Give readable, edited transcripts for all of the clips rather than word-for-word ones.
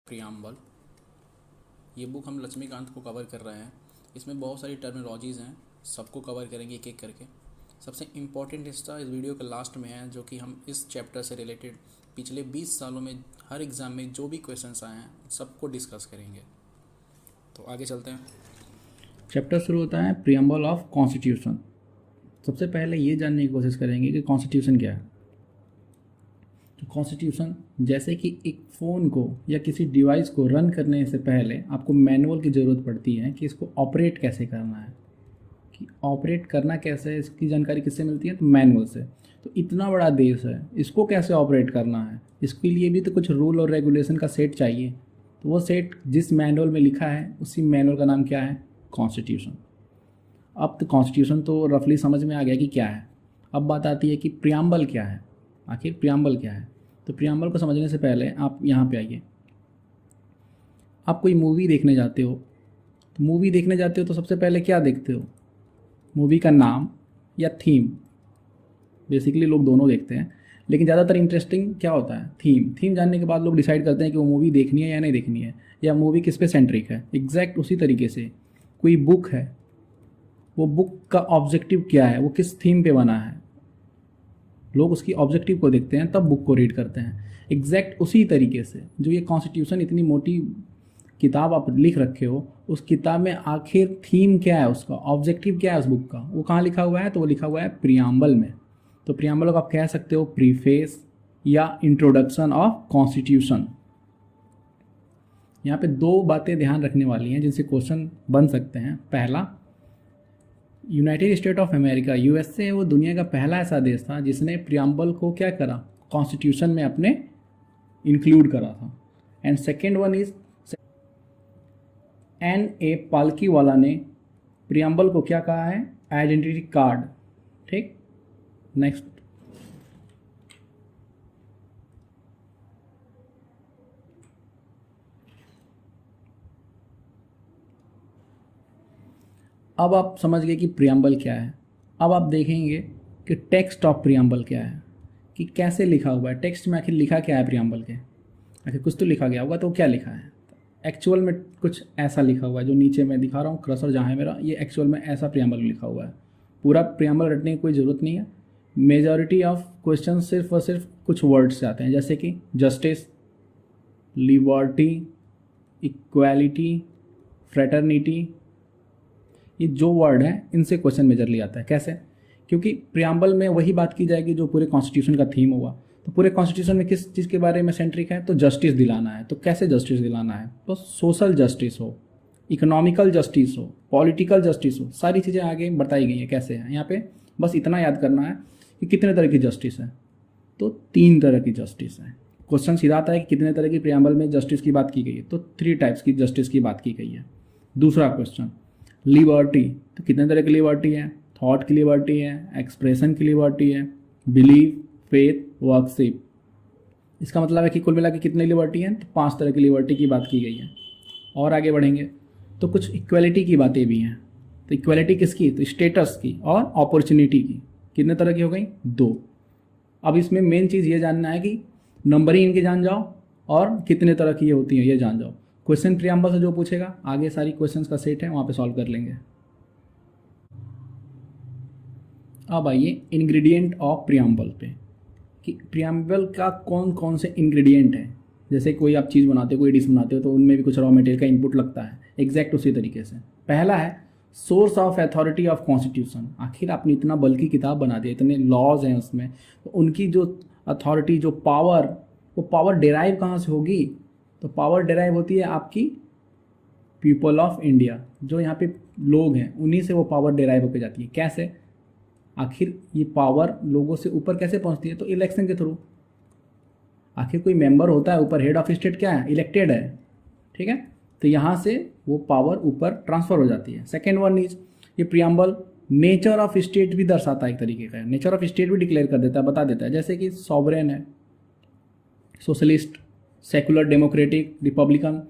Preamble. ये book हम लक्ष्मीकांत को कवर कर रहे हैं। इसमें बहुत सारी टर्मिनोलॉजीज़ हैं, सबको कवर करेंगे एक एक करके। सबसे इम्पॉर्टेंट हिस्सा इस वीडियो के लास्ट में है, जो कि हम इस चैप्टर से रिलेटेड पिछले 20 सालों में हर एग्ज़ाम में जो भी क्वेश्चंस आए हैं सबको डिस्कस करेंगे। तो आगे चलते हैं। चैप्टर शुरू होता है प्रियम्बल ऑफ कॉन्स्टिट्यूशन। सबसे पहले ये जानने की कोशिश करेंगे कि कॉन्स्टिट्यूशन क्या है। तो कॉन्स्टिट्यूशन जैसे कि एक फ़ोन को या किसी डिवाइस को रन करने से पहले आपको मैनुअल की ज़रूरत पड़ती है कि इसको ऑपरेट कैसे करना है, कि ऑपरेट करना कैसे है, इसकी जानकारी किससे मिलती है? तो मैनुअल से। तो इतना बड़ा देश है, इसको कैसे ऑपरेट करना है, इसके लिए भी तो कुछ रूल और रेगुलेशन का सेट चाहिए। तो वो सेट जिस मैनुअल में लिखा है उसी मैनुअल का नाम क्या है? कॉन्स्टिट्यूशन। अब तो कॉन्स्टिट्यूशन तो रफली समझ में आ गया कि क्या है। अब बात आती है कि प्रियम्बल क्या है। आखिर प्रियम्बल क्या है? तो प्रियम्बल को समझने से पहले आप यहाँ पे आइए। आप कोई मूवी देखने जाते हो, तो मूवी देखने जाते हो तो सबसे पहले क्या देखते हो? मूवी का नाम या थीम। बेसिकली लोग दोनों देखते हैं, लेकिन ज़्यादातर इंटरेस्टिंग क्या होता है? थीम। थीम जानने के बाद लोग डिसाइड करते हैं कि वो मूवी देखनी है या नहीं देखनी है, या मूवी किस पे सेंट्रिक है। एग्जैक्ट उसी तरीके से कोई बुक है, वो बुक का ऑब्जेक्टिव क्या है, वो किस थीम पे बना है, लोग उसकी ऑब्जेक्टिव को देखते हैं तब बुक को रीड करते हैं। एग्जैक्ट उसी तरीके से जो ये कॉन्स्टिट्यूशन इतनी मोटी किताब आप लिख रखे हो, उस किताब में आखिर थीम क्या है, उसका ऑब्जेक्टिव क्या है उस बुक का, वो कहाँ लिखा हुआ है? तो वो लिखा हुआ है प्रियम्बल में। तो प्रियम्बल को आप कह सकते हो प्रीफेस या इंट्रोडक्शन ऑफ कॉन्स्टिट्यूशन। यहाँ पे दो बातें ध्यान रखने वाली हैं जिनसे क्वेश्चन बन सकते हैं। पहला, United state of America USA वो दुनिया का पहला ऐसा देश था जिसने प्रियम्बल को क्या करा? कॉन्स्टिट्यूशन में अपने इंक्लूड करा था। And second one is N.A. पालकी वाला ने प्रियम्बल को क्या कहा है? Identity card. ठीक, नेक्स्ट। अब आप समझ गए कि प्रियम्बल क्या है। अब आप देखेंगे कि टेक्स्ट ऑफ प्रियम्बल क्या है, कि कैसे लिखा हुआ है। टेक्स्ट में आखिर लिखा क्या है प्रियम्बल के? आखिर कुछ तो लिखा गया होगा, तो क्या लिखा है? एक्चुअल में कुछ ऐसा लिखा हुआ है जो नीचे मैं दिखा रहा हूँ, क्रसर जहाँ है मेरा, ये एक्चुअल में ऐसा प्रियम्बल लिखा हुआ है। पूरा प्रियम्बल रटने की कोई ज़रूरत नहीं है। मेजॉरिटी ऑफ क्वेश्चन सिर्फ और सिर्फ कुछ वर्ड्स से आते हैं, जैसे कि जस्टिस, लिबर्टी, इक्वालिटी, फ्रेटर्निटी। ये जो वर्ड हैं इनसे क्वेश्चन मेजरली आता है। कैसे? क्योंकि प्रियम्बल में वही बात की जाएगी जो पूरे कॉन्स्टिट्यूशन का थीम होगा। तो पूरे कॉन्स्टिट्यूशन में किस चीज़ के बारे में सेंट्रिक है? तो जस्टिस दिलाना है। तो कैसे जस्टिस दिलाना है? तो सोशल जस्टिस हो, इकोनॉमिकल जस्टिस हो, पॉलिटिकल जस्टिस हो, सारी चीज़ें आगे बताई गई हैं कैसे हैं। यहाँ पे बस इतना याद करना है कि कितने तरह की जस्टिस है। तो 3 तरह की जस्टिस है। क्वेश्चन सीधा आता है कि कितने तरह की प्रियम्बल में जस्टिस की बात की गई है, तो 3 टाइप्स की जस्टिस की बात की गई है। दूसरा क्वेश्चन, लिबर्टी। तो कितने तरह की लिबर्टी है? थॉट की लिबर्टी है, एक्सप्रेशन की लिबर्टी है, बिलीव, फेथ, वर्कशिप। इसका मतलब है कि कुल मिला के कितनी लिबर्टी हैं? तो 5 तरह की लिबर्टी की बात की गई है। और आगे बढ़ेंगे तो कुछ इक्वलिटी की बातें भी हैं। तो इक्वलिटी किसकी? तो स्टेटस की और अपॉर्चुनिटी की। कितने तरह की हो गई? 2। अब इसमें मेन चीज़ ये जानना है कि नंबरिंग इनके जान जाओ और कितने तरह की ये होती हैं ये जान जाओ। क्वेश्चन प्रियम्बल से जो पूछेगा, आगे सारी क्वेश्चंस का सेट है, वहाँ पे सॉल्व कर लेंगे। अब आइए इंग्रेडिएंट ऑफ प्रियम्बल पे, कि प्रियम्बल का कौन कौन से इंग्रेडिएंट हैं। जैसे कोई आप चीज़ बनाते हो, कोई डिश बनाते हो, तो उनमें भी कुछ रॉ मटेरियल का इनपुट लगता है। एग्जैक्ट उसी तरीके से पहला है source of authority of constitution. आखिर आपने इतना बल्कि किताब बना दिया, इतने लॉज हैं उसमें, तो उनकी जो अथॉरिटी, जो पावर, वो पावर डिराइव कहाँ से होगी? तो पावर डिराइव होती है आपकी पीपल ऑफ इंडिया। जो यहाँ पे लोग हैं उन्हीं से वो पावर डिराइव होकर जाती है। कैसे? आखिर ये पावर लोगों से ऊपर कैसे पहुँचती है? तो इलेक्शन के थ्रू। आखिर कोई मेंबर होता है ऊपर, हेड ऑफ स्टेट क्या है? इलेक्टेड है। ठीक है, तो यहाँ से वो पावर ऊपर ट्रांसफर हो जाती है। सेकेंड वन इज, ये प्रियम्बल नेचर ऑफ स्टेट भी दर्शाता है, एक तरीके का नेचर ऑफ स्टेट भी डिक्लेयर कर देता है, बता देता है। जैसे कि सॉवरेन है, सोशलिस्ट, सेकुलर, डेमोक्रेटिक, रिपब्लिकन,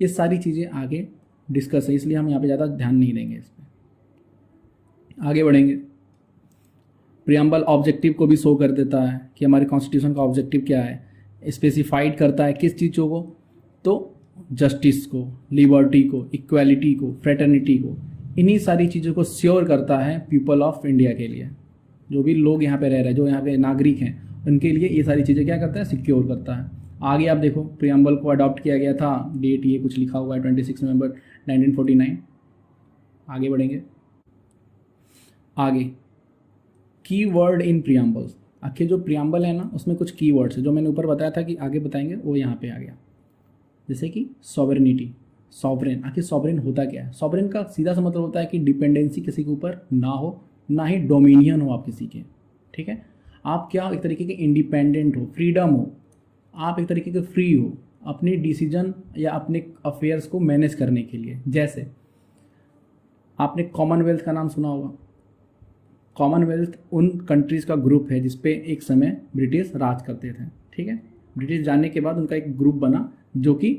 ये सारी चीज़ें आगे डिस्कस है, इसलिए हम यहाँ पे ज़्यादा ध्यान नहीं देंगे इस पर। आगे बढ़ेंगे। प्रियम्बल ऑब्जेक्टिव को भी शो कर देता है कि हमारे कॉन्स्टिट्यूशन का ऑब्जेक्टिव क्या है, स्पेसिफाइड करता है किस चीज़ों को। तो जस्टिस को, लिबर्टी को, इक्वालिटी को, फ्रेटर्निटी को, इन्हीं सारी चीज़ों को श्योर करता है पीपल ऑफ इंडिया के लिए। जो भी लोग यहाँ पे रह रहे हैं, जो यहाँ पे नागरिक हैं, उनके लिए ये सारी चीज़ें क्या करता है, सिक्योर करता है। आगे आप देखो, प्रियम्बल को अडॉप्ट किया गया था, डेट ये कुछ लिखा हुआ है 26 नवंबर 1949। आगे बढ़ेंगे। आगे की वर्ड इन प्रियम्बल्स, आखिर जो प्रियम्बल है ना, उसमें कुछ की वर्ड्स है जो मैंने ऊपर बताया था कि आगे बताएंगे, वो यहाँ पे आ गया। जैसे कि सॉवरेनिटी, सॉवरेन, आखिर सॉवरेन होता क्या है? सॉवरेन का सीधा सा मतलब होता है कि डिपेंडेंसी किसी के ऊपर ना हो, ना ही डोमिनियन हो आप किसी के, ठीक है। आप क्या एक तरीके के इंडिपेंडेंट हो, फ्रीडम हो, आप एक तरीके के फ्री हो अपने डिसीजन या अपने अफेयर्स को मैनेज करने के लिए। जैसे आपने कॉमनवेल्थ का नाम सुना होगा। कॉमनवेल्थ उन कंट्रीज़ का ग्रुप है जिस पे एक समय ब्रिटिश राज करते थे, ठीक है। ब्रिटिश जाने के बाद उनका एक ग्रुप बना जो कि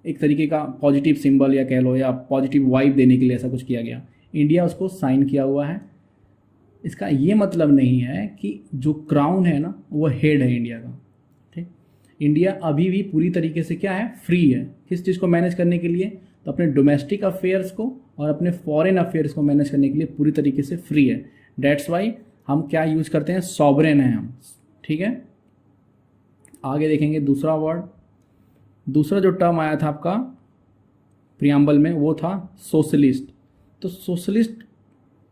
एक तरीके का पॉजिटिव सिंबल या कह लो, या पॉजिटिव वाइब देने के लिए ऐसा कुछ किया गया। इंडिया उसको साइन किया हुआ है। इसका ये मतलब नहीं है कि जो क्राउन है ना, वो हेड है इंडिया का, ठीक। इंडिया अभी भी पूरी तरीके से क्या है, फ्री है। किस चीज़ को मैनेज करने के लिए? तो अपने डोमेस्टिक अफेयर्स को और अपने फॉरेन अफेयर्स को मैनेज करने के लिए पूरी तरीके से फ्री है। डेट्स वाई हम क्या यूज करते हैं, सॉवरेन है हम, ठीक है। आगे देखेंगे दूसरा वर्ड, दूसरा जो टर्म आया था आपका प्रियम्बल में, वो था सोशलिस्ट। तो सोशलिस्ट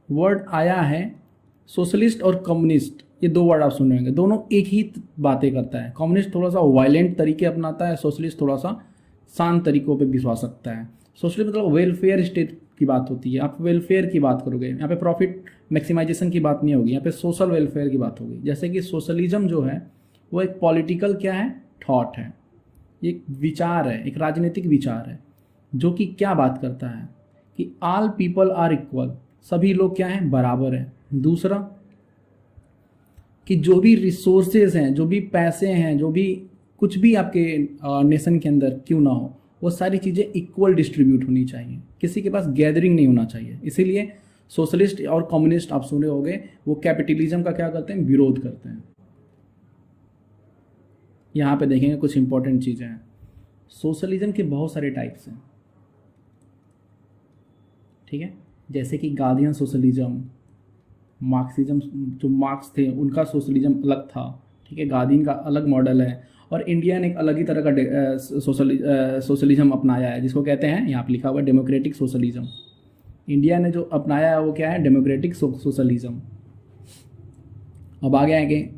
वर्ड आया है, सोशलिस्ट और कम्युनिस्ट, ये दो वर्ड आप सुन रहे होंगे, दोनों एक ही बातें करता है। कम्युनिस्ट थोड़ा सा वायलेंट तरीके अपनाता है, सोशलिस्ट थोड़ा सा शांत तरीकों पे विश्वास रखता है। सोशलिस्ट मतलब वेलफेयर स्टेट की बात होती है, आप वेलफेयर की बात करोगे, यहाँ पे प्रॉफिट मैक्सिमाइजेशन की बात नहीं होगी, यहाँ पे सोशल वेलफेयर की बात होगी। जैसे कि सोशलिज्म जो है वो एक पॉलिटिकल क्या है, थॉट है, एक विचार है, एक राजनीतिक विचार है, जो कि क्या बात करता है कि ऑल पीपल आर इक्वल, सभी लोग क्या हैं, बराबर हैं। दूसरा कि जो भी रिसोर्सेज हैं, जो भी पैसे हैं, जो भी कुछ भी आपके नेशन के अंदर क्यों ना हो, वो सारी चीज़ें इक्वल डिस्ट्रीब्यूट होनी चाहिए, किसी के पास गैदरिंग नहीं होना चाहिए। इसीलिए सोशलिस्ट और कम्युनिस्ट आप सुने होंगे, वो कैपिटलिज्म का क्या करते हैं, विरोध करते हैं। यहाँ पे देखेंगे कुछ इंपॉर्टेंट चीज़ें हैं। सोशलिज्म के बहुत सारे टाइप्स हैं, ठीक है। जैसे कि गांधीयन सोशलिज्म, मार्क्सिज्म, जो मार्क्स थे उनका सोशलिज्म अलग था, ठीक है। गांधीन का अलग मॉडल है, और इंडिया ने एक अलग ही तरह का सोशलिज्म अपनाया है, जिसको कहते हैं, यहाँ पे लिखा हुआ है डेमोक्रेटिक सोशलिज्म। इंडिया ने जो अपनाया है वो क्या है, डेमोक्रेटिक सोशलिज्म। अब आगे आएंगे,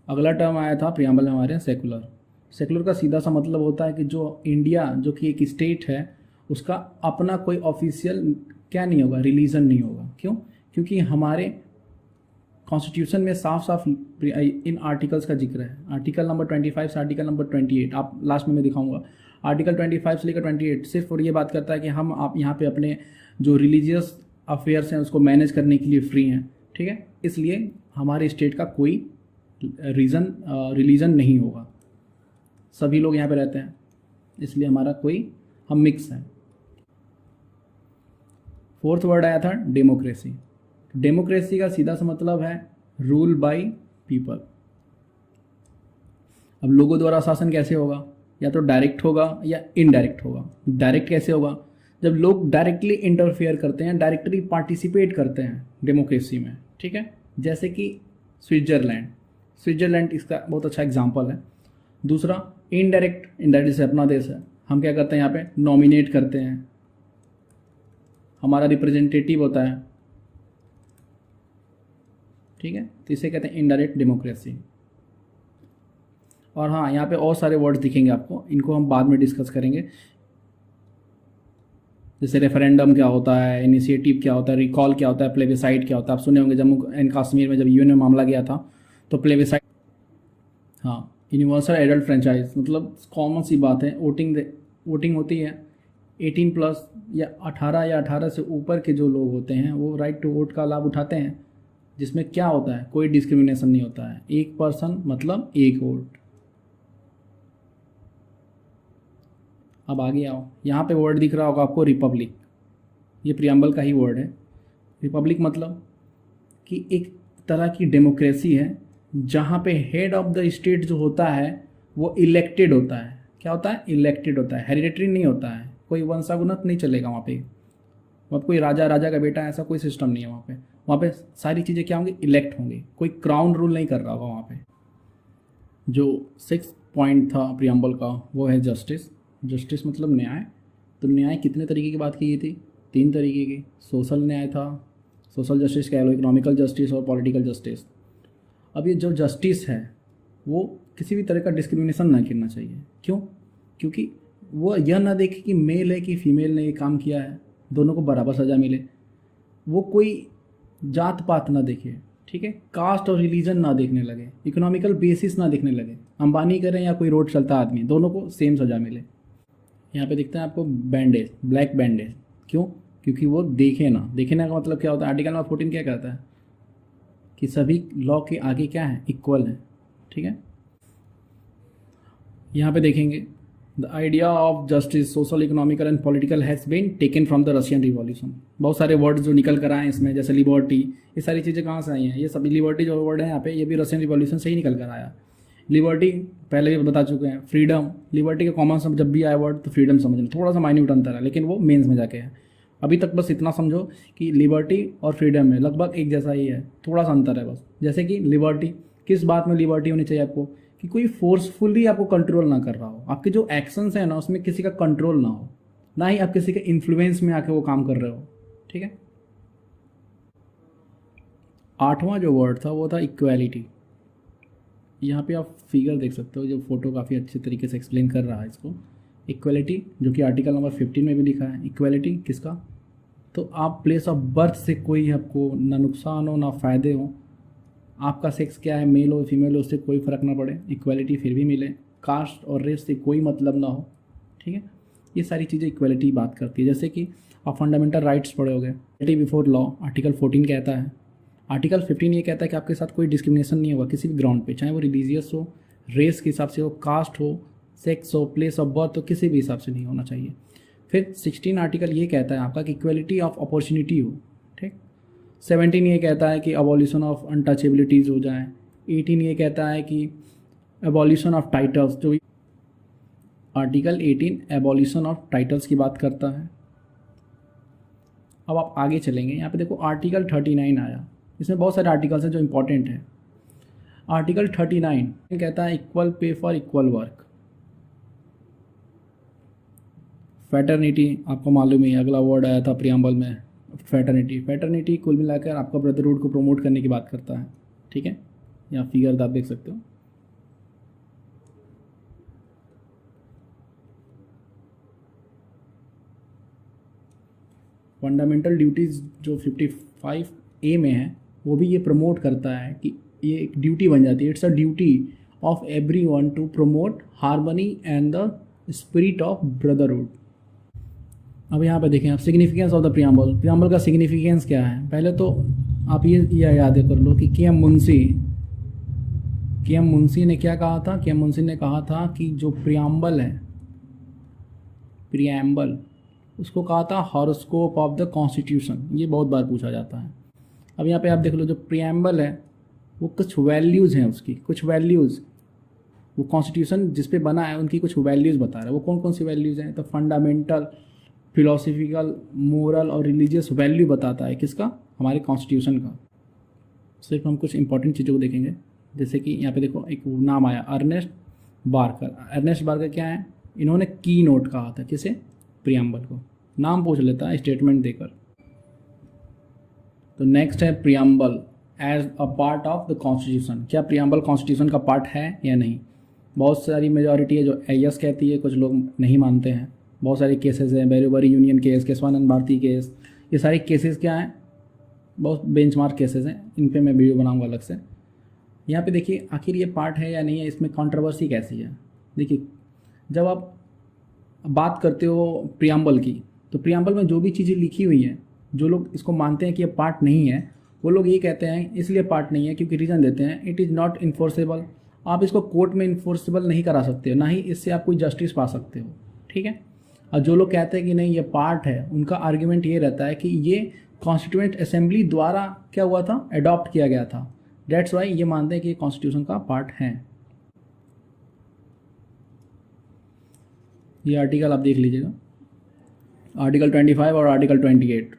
अगला टर्म आया था प्रियम्बल में हमारे, सेकुलर। सेकुलर का सीधा सा मतलब होता है कि जो इंडिया, जो कि एक स्टेट है, उसका अपना कोई ऑफिशियल क्या नहीं होगा, रिलीजन नहीं होगा। क्यों? क्योंकि हमारे कॉन्स्टिट्यूशन में साफ साफ इन आर्टिकल्स का जिक्र है। आर्टिकल नंबर 25 से आर्टिकल नंबर 28, आप लास्ट में मैं दिखाऊंगा। आर्टिकल 25 से लेकर 28 सिर्फ और ये बात करता है कि हम आप यहाँ पे अपने जो रिलीजियस अफेयर्स हैं उसको मैनेज करने के लिए फ्री हैं, ठीक है। इसलिए हमारे स्टेट का कोई रिलीजन नहीं होगा, सभी लोग यहाँ पे रहते हैं, इसलिए हमारा कोई, हम मिक्स हैं। फोर्थ वर्ड आया था डेमोक्रेसी। डेमोक्रेसी का सीधा सा मतलब है रूल बाय पीपल। अब लोगों द्वारा शासन कैसे होगा, या तो डायरेक्ट होगा या इनडायरेक्ट होगा। डायरेक्ट कैसे होगा, जब लोग डायरेक्टली इंटरफेयर करते हैं, डायरेक्टली पार्टिसिपेट करते हैं डेमोक्रेसी में, ठीक है। जैसे कि स्विट्जरलैंड इसका बहुत अच्छा एग्जांपल है। दूसरा इनडायरेक्ट, इनडायरेक्ट जैसे अपना देश है, हम क्या करते हैं, यहाँ पे नॉमिनेट करते हैं, हमारा रिप्रेजेंटेटिव होता है, ठीक है। तो इसे कहते हैं इनडायरेक्ट डेमोक्रेसी। और हाँ, यहाँ पे और सारे वर्ड्स दिखेंगे आपको, इनको हम बाद में डिस्कस करेंगे। जैसे रेफरेंडम क्या होता है, इनिशिएटिव क्या होता है, रिकॉल क्या होता है, प्लेबिसाइड क्या होता है। आप सुने होंगे जम्मू एंड कश्मीर में जब यूएन में मामला गया था तो प्लेबिसाइड, हाँ, यूनिवर्सल एडल्ट फ्रेंचाइज, मतलब कॉमन सी बात है, वोटिंग होती है 18+ या 18 से ऊपर के जो लोग होते हैं वो राइट टू वोट का लाभ उठाते हैं, जिसमें क्या होता है, कोई डिस्क्रिमिनेशन नहीं होता है, एक पर्सन मतलब एक वोट। अब आगे आओ, यहाँ पे वर्ड दिख रहा होगा आपको रिपब्लिक, ये प्रियम्बल का ही वर्ड है। रिपब्लिक मतलब कि एक तरह की डेमोक्रेसी है जहाँ पे हेड ऑफ द स्टेट जो होता है वो इलेक्टेड होता है। क्या होता है? इलेक्टेड होता है, हेरिडेटरी नहीं होता है, कोई वंशागुणत नहीं चलेगा वहाँ पे। वहाँ कोई राजा राजा का बेटा ऐसा कोई सिस्टम नहीं है वहाँ पे। वहाँ पे सारी चीज़ें क्या होंगी? इलेक्ट होंगी, कोई क्राउन रूल नहीं कर रहा होगा वहाँ पे। जो 6 पॉइंट था प्रियम्बल का वो है जस्टिस। जस्टिस मतलब न्याय। तो न्याय कितने तरीके की बात की गई थी? 3 तरीके की। सोशल न्याय था, सोशल जस्टिस कह लो, इकोनॉमिकल जस्टिस और पॉलिटिकल जस्टिस। अब ये जो जस्टिस है वो किसी भी तरह का डिस्क्रिमिनेशन ना करना चाहिए। क्यों? क्योंकि वो यह ना देखे कि मेल है कि फीमेल ने ये काम किया है, दोनों को बराबर सज़ा मिले। वो कोई जात पात ना देखे, ठीक है, कास्ट और रिलीजन ना देखने लगे, इकोनॉमिकल बेसिस ना देखने लगे, अंबानी करें या कोई रोड चलता आदमी, दोनों को सेम सज़ा मिले। यहाँ पे दिखता है आपको बैंडेज, ब्लैक बैंडेज। क्यों? क्योंकि वो देखे ना। देखने का मतलब क्या होता है? आर्टिकल नंबर 14 क्या कहता है? कि सभी लॉ के आगे क्या है? इक्वल है। ठीक है, यहाँ पे देखेंगे the idea of justice social economical and political has been taken from the Russian revolution. बहुत सारे वर्ड जो निकल कर आए हैं इसमें, जैसे लिबर्टी, ये सारी चीज़ें कहाँ से आई हैं? ये सभी लिबर्टी जो वर्ड है यहाँ पे, ये भी रशियन रिवॉल्यूशन से ही निकल कर आया। लिबर्टी पहले भी बता चुके हैं, फ्रीडम, लिबर्टी का कॉमन सब जब भी आया वर्ड तो फ्रीडम समझ लें, थोड़ा सा माइन्यूट अंतर है लेकिन वो मेंस में जाके है। अभी तक बस इतना समझो कि लिबर्टी और फ्रीडम में लगभग एक जैसा ही है, थोड़ा सा अंतर है बस। जैसे कि लिबर्टी, किस बात में लिबर्टी होनी चाहिए आपको? कि कोई फोर्सफुली आपको कंट्रोल ना कर रहा हो, आपके जो एक्शंस हैं ना उसमें किसी का कंट्रोल ना हो, ना ही आप किसी के इन्फ्लुएंस में आके वो काम कर रहे हो। ठीक है, 8वां जो वर्ड था वो था इक्वालिटी। यहाँ पे आप फिगर देख सकते हो, जो फोटो काफ़ी अच्छे तरीके से एक्सप्लेन कर रहा है इसको। इक्वालिटी जो कि आर्टिकल नंबर 15 में भी लिखा है। इक्वालिटी किसका? तो आप प्लेस ऑफ बर्थ से कोई आपको ना नुकसान हो ना फ़ायदे हो, आपका सेक्स क्या है, मेल हो फीमेल हो, उससे कोई फ़र्क ना पड़े, इक्वालिटी फिर भी मिले, कास्ट और रेस से कोई मतलब ना हो। ठीक है, ये सारी चीज़ें इक्वालिटी बात करती है। जैसे कि आप फंडामेंटल राइट्स पढ़े होगे, इक्वालिटी बिफोर लॉ, आर्टिकल 14 कहता है। आर्टिकल 15 ये कहता है कि आपके साथ कोई डिस्क्रिमिनेशन नहीं होगा किसी भी ग्राउंड पे, चाहे वो रिलीजियस हो, रेस के हिसाब से हो, कास्ट हो, सेक्स हो, प्लेस ऑफ बर्थ हो, किसी भी हिसाब से नहीं होना चाहिए। फिर 16 आर्टिकल ये कहता है आपका कि इक्वलिटी ऑफ अपॉर्चुनिटी हो। ठीक, 17 ये कहता है कि अबॉलिशन ऑफ अनटचेबिलिटीज़ हो जाए। 18 ये कहता है कि एबॉलिशन ऑफ टाइटल्स, जो आर्टिकल 18 एबॉलिशन ऑफ टाइटल्स की बात करता है। अब आप आगे चलेंगे, यहाँ पे देखो आर्टिकल 39 आया, इसमें बहुत सारे आर्टिकल्स हैं जो इंपॉर्टेंट है। आर्टिकल 39 कहता है equal pay for equal work. Fraternity आपको मालूम ही, अगला वर्ड आया था प्रियम्बल में, फैटर्निटी। फैटर्निटी कुल मिलाकर आपका ब्रदरहुड को प्रमोट करने की बात करता है। ठीक है, यहाँ फिगर आप देख सकते हो। फंडामेंटल ड्यूटीज़ जो 55A में है वो भी ये प्रमोट करता है कि ये एक ड्यूटी बन जाती है। It's a duty of everyone to promote harmony and the spirit of brotherhood. अब यहाँ पे देखें आप, significance of the preamble. Preamble का सिग्निफिकेंस क्या है? पहले तो आप ये याद कर लो कि के एम मुंशी ने क्या कहा था? के एम मुंशी ने कहा था कि जो प्रियम्बल है, प्रियम्बल, उसको कहा था हॉरोस्कोप ऑफ द कॉन्स्टिट्यूशन। ये बहुत बार पूछा जाता है। अब यहाँ पे आप देख लो, जो प्रियम्बल है वो कुछ वैल्यूज़ हैं उसकी, कुछ वैल्यूज़, वो कॉन्स्टिट्यूशन जिस पे बना है उनकी कुछ वैल्यूज़ बता रहा है। वो कौन कौन सी वैल्यूज़ हैं? तो फंडामेंटल, फिलोसफिकल, मोरल और रिलीजियस वैल्यू बताता है किसका? हमारे कॉन्स्टिट्यूशन का। सिर्फ हम कुछ इंपॉर्टेंट चीज़ों को देखेंगे, जैसे कि यहाँ पे देखो एक नाम आया, अर्नेस्ट बार्कर। अर्नेस्ट बार्कर क्या है? इन्होंने की नोट कहा था किसे? प्रियम्बल को। नाम पूछ लेता है स्टेटमेंट देकर। तो नेक्स्ट है preamble as a part of the constitution. क्या प्रियम्बल कॉन्स्टिट्यूशन का पार्ट है या नहीं? बहुत सारी मेजॉरिटी है जो यस कहती है, कुछ लोग नहीं मानते हैं। बहुत सारे केसेस हैं, Berubari union case, Kesavananda Bharati case, ये सारे केसेस क्या हैं? बहुत बेंचमार्क केसेस हैं, इन पे मैं वीडियो बनाऊंगा अलग से। यहाँ पे देखिए आखिर ये पार्ट है या नहीं है, इसमें कंट्रोवर्सी कैसी है। देखिए, जब आप बात करते हो प्रियम्बल की, तो प्रियम्बल में जो भी चीज़ें लिखी हुई हैं, जो लोग इसको मानते हैं कि ये पार्ट नहीं है, वो लोग ये कहते हैं इसलिए पार्ट नहीं है क्योंकि रीज़न देते हैं इट इज़ नॉट इन्फोर्सेबल। आप इसको कोर्ट में इन्फोर्सेबल नहीं करा सकते हो, ना ही इससे आप कोई जस्टिस पा सकते हो। ठीक है, और जो लोग कहते हैं कि नहीं ये पार्ट है, उनका आर्ग्यूमेंट ये रहता है कि ये कॉन्स्टिट्यूएंट असेंबली द्वारा क्या हुआ था? अडॉप्ट किया गया था। डेट्स वाई ये मानते हैं कि कॉन्स्टिट्यूशन का पार्ट है। ये आर्टिकल आप देख लीजिएगा, आर्टिकल 25 और आर्टिकल 28।